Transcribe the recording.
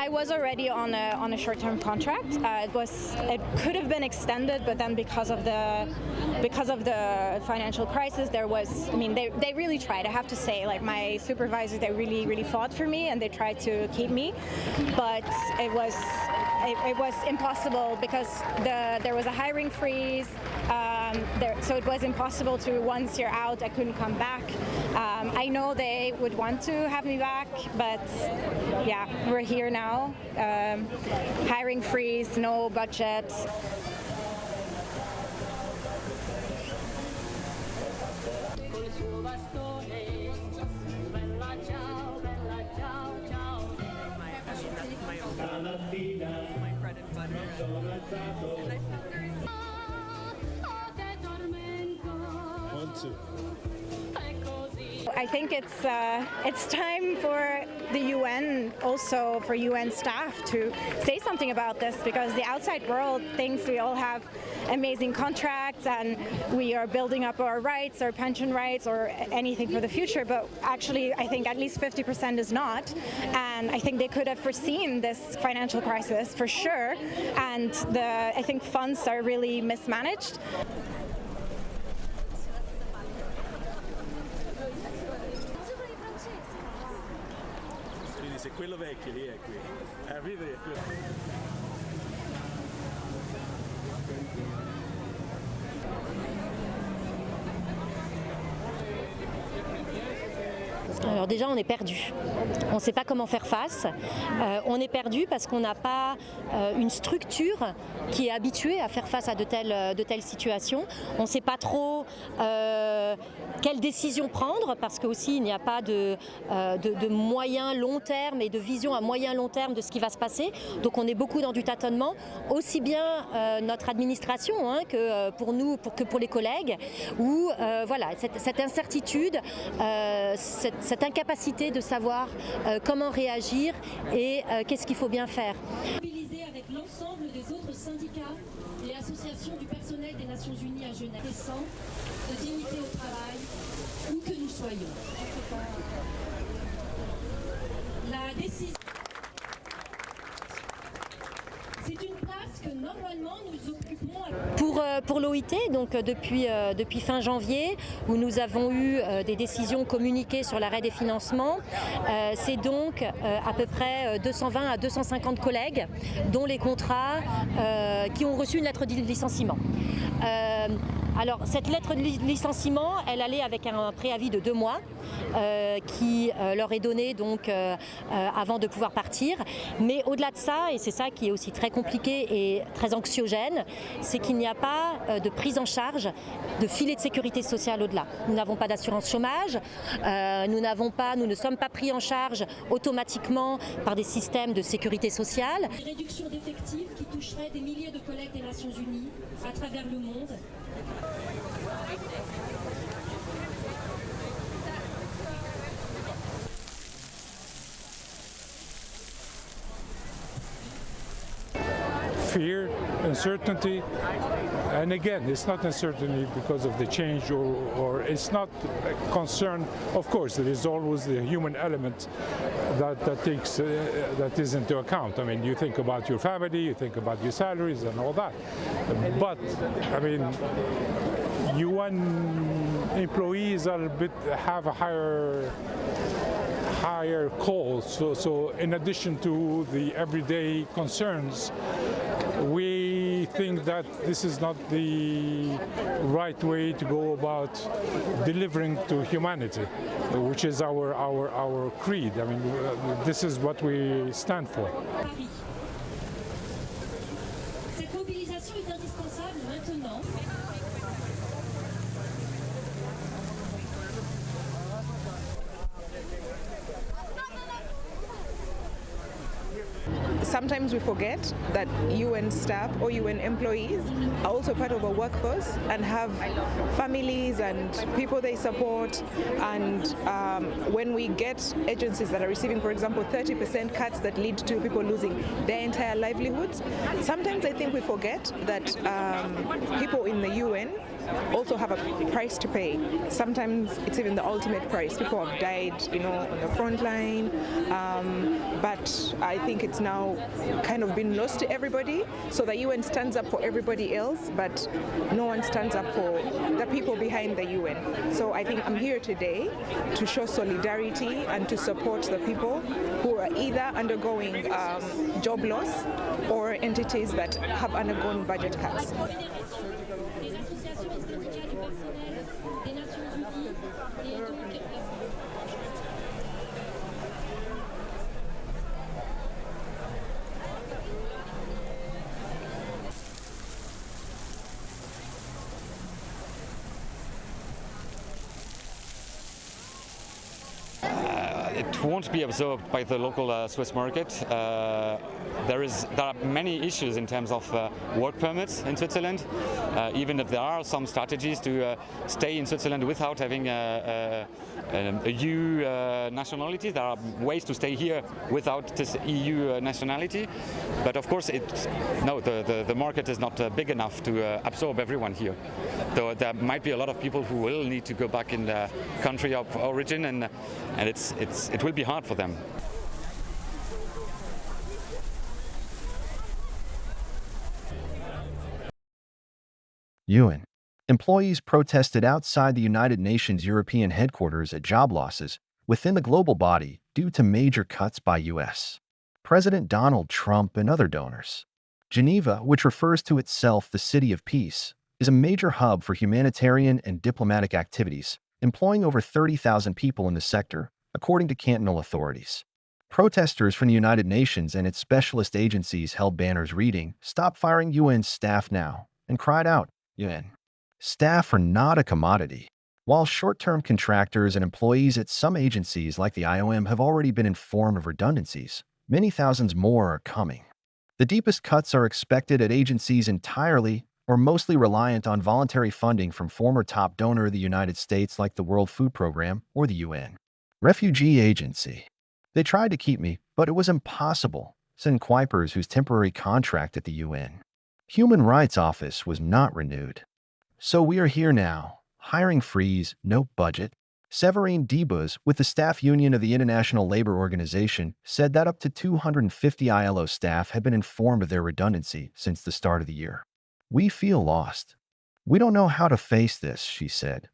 I was already on a short-term contract. It could have been extended, but then because of the financial crisis, there was. I mean, they really tried. I have to say, like my supervisors, they really fought for me, and they tried to keep me, but it was impossible because there was a hiring freeze. So it was impossible to, once you're out, I couldn't come back. I know they would want to have me back, but yeah, we're here now. Hiring freeze, no budget. My bread and butter. I think it's time for the UN, also for UN staff, to say something about this, because the outside world thinks we all have amazing contracts and we are building up our rights, our pension rights, or anything for the future. But actually, I think at least 50% is not. And I think they could have foreseen this financial crisis for sure. And I think funds are really mismanaged. Se quello vecchio lì è qui, arriva è quello. Alors déjà, on est perdu. On ne sait pas comment faire face. On est perdu parce qu'on n'a pas une structure qui est habituée à faire face à de telles situations. On ne sait pas trop quelles décisions prendre, parce qu'aussi il n'y a pas de moyen long terme et de vision à moyen long terme de ce qui va se passer. Donc on est beaucoup dans du tâtonnement, aussi bien notre administration que pour nous, que pour les collègues, où voilà, cette incertitude, cette incapacité de savoir comment réagir et qu'est-ce qu'il faut bien faire. Mobiliser avec l'ensemble des autres syndicats et associations du personnel des Nations Unies à Genève, décent, de dignité au travail, où que nous soyons. La décision. C'est une place que normalement nous occupons. Pour l'OIT, donc depuis fin janvier, où nous avons eu des décisions communiquées sur l'arrêt des financements, c'est donc à peu près 220 à 250 collègues, dont les contrats qui ont reçu une lettre de licenciement. Alors cette lettre de licenciement, elle allait avec un préavis de 2 mois qui leur est donné donc avant de pouvoir partir. Mais au-delà de ça, et c'est ça qui est aussi très compliqué et très anxiogène, c'est qu'il n'y a pas de prise en charge de filet de sécurité sociale au-delà. Nous n'avons pas d'assurance chômage, nous ne sommes pas pris en charge automatiquement par des systèmes de sécurité sociale. Des réductions d'effectifs qui toucheraient des milliers de collègues des Nations Unies à travers le monde. Fear, uncertainty, and again, it's not uncertainty because of the change, or it's not a concern. Of course, there is always the human element that is into account. I mean, you think about your family, you think about your salaries and all that. But I mean, UN employees have a higher call. So in addition to the everyday concerns, we think that this is not the right way to go about delivering to humanity, which is our creed. I mean, this is what we stand for. Cette mobilisation est indispensable maintenant. Sometimes we forget that UN staff or UN employees are also part of a workforce and have families and people they support. And when we get agencies that are receiving, for example, 30% cuts that lead to people losing their entire livelihoods, sometimes I think we forget that people in the UN also have a price to pay. Sometimes it's even the ultimate price. People have died, on the front line. But I think it's now kind of been lost to everybody. So the UN stands up for everybody else, but no one stands up for the people behind the UN. So I think I'm here today to show solidarity and to support the people who are either undergoing job loss or entities that have undergone budget cuts. des associations et syndicats du personnel des Nations Unies et donc It won't be absorbed by the local Swiss market. There are many issues in terms of work permits in Switzerland. Even if there are some strategies to stay in Switzerland without having a EU nationality, there are ways to stay here without this EU nationality. But of course, the market is not big enough to absorb everyone here. So there might be a lot of people who will need to go back in their country of origin, and it will be hard for them. UN. Employees protested outside the United Nations European headquarters at job losses within the global body due to major cuts by U.S. President Donald Trump and other donors. Geneva, which refers to itself the City of Peace, is a major hub for humanitarian and diplomatic activities, employing over 30,000 people in the sector, according to cantonal authorities. Protesters from the United Nations and its specialist agencies held banners reading, "Stop firing UN staff now," and cried out, UN. Staff are not a commodity. While short-term contractors and employees at some agencies like the IOM have already been informed of redundancies, many thousands more are coming. The deepest cuts are expected at agencies entirely or mostly reliant on voluntary funding from former top donor of the United States like the World Food Program or the UN. Refugee Agency. They tried to keep me, but it was impossible, said Kuipers, whose temporary contract at the UN Human Rights Office was not renewed. So we are here now. Hiring freeze, no budget. Severine Debus, with the staff union of the International Labor Organization, said that up to 250 ILO staff had been informed of their redundancy since the start of the year. We feel lost. We don't know how to face this, she said.